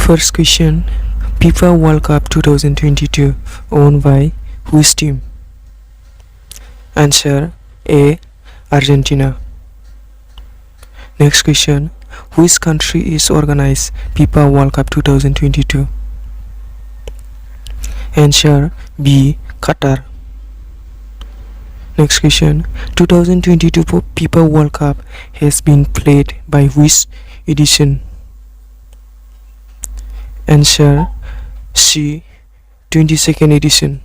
First question, FIFA World Cup 2022 won by whose team? Answer A. Argentina. Next question, which country is organized FIFA World Cup 2022? Answer B. Qatar. Next question, 2022 FIFA World Cup has been played by which edition? Answer C. 22nd edition.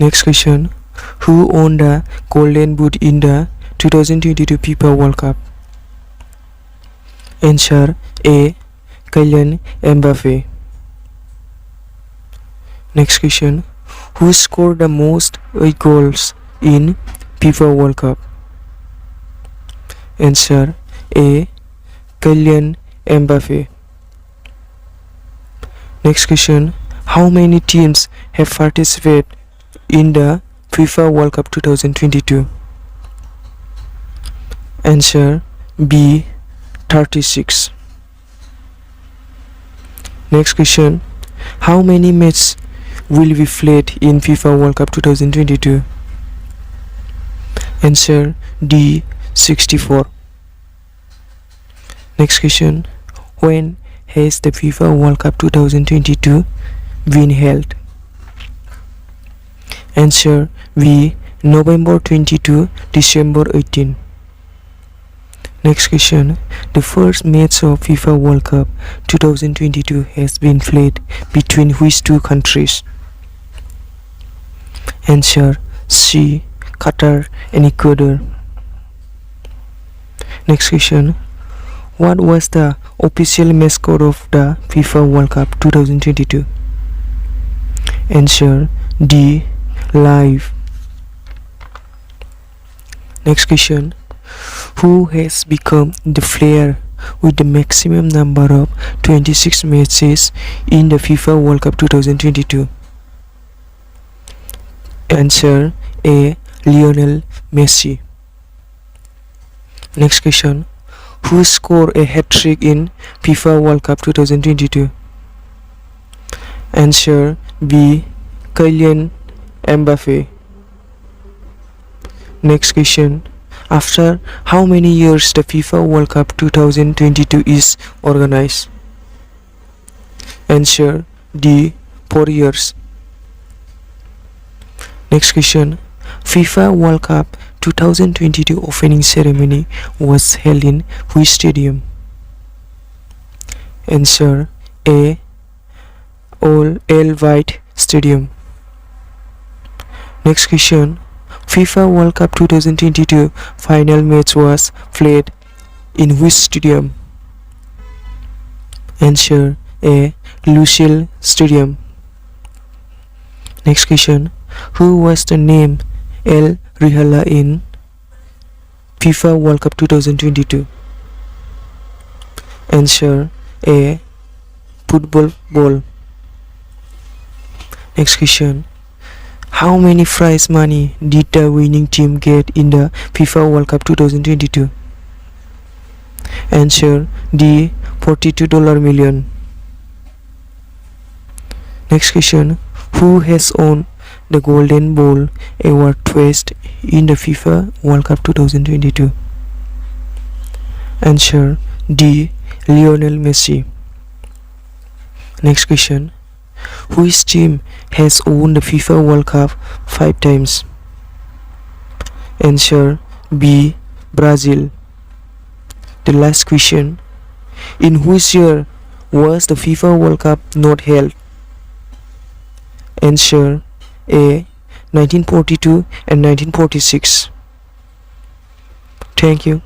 Next question, who won the Golden Boot in the 2022 FIFA World Cup? Answer A. Kylian Mbappe. Next question, who scored the most goals in FIFA World Cup? Answer A. Kylian Mbappe. Next question, how many teams have participated in the FIFA World Cup 2022? Answer B. 36. Next question, how many matches will be played in FIFA World Cup 2022? Answer D. 64. Next question, when has the FIFA World Cup 2022 been held? Answer B. November 22, December 18. Next question, the first match of FIFA World Cup 2022 has been played between which two countries? Answer C. Qatar and Ecuador. Next question, what was the official mascot of the FIFA World Cup 2022? Answer D. Live. Next question, who has become the player with the maximum number of 26 matches in the FIFA World Cup 2022? Answer A. Lionel Messi. Next question, who scored a hat-trick in FIFA World Cup 2022? Answer B. Kylian Mbappe. Next question, after how many years the FIFA World Cup 2022 is organized? Answer D. 4 years. Next question, FIFA World Cup 2022 opening ceremony was held in which stadium? Answer A. Al White Stadium. Next question, FIFA World Cup 2022 final match was played in which stadium? Answer A. Lusail Stadium. Next question, who was the name Rihla in FIFA World Cup 2022? Answer A. Football ball. Next question, how many prize money did the winning team get in the FIFA World Cup 2022? Answer D. $42 million. Next question, who has won the Golden Ball award twice in the FIFA World Cup 2022? Answer D. Lionel Messi. Next question, which team has won the FIFA World Cup 5 times? Answer B. Brazil. The last question, in which year was the FIFA World Cup not held? Answer A. 1942 and 1946. Thank you.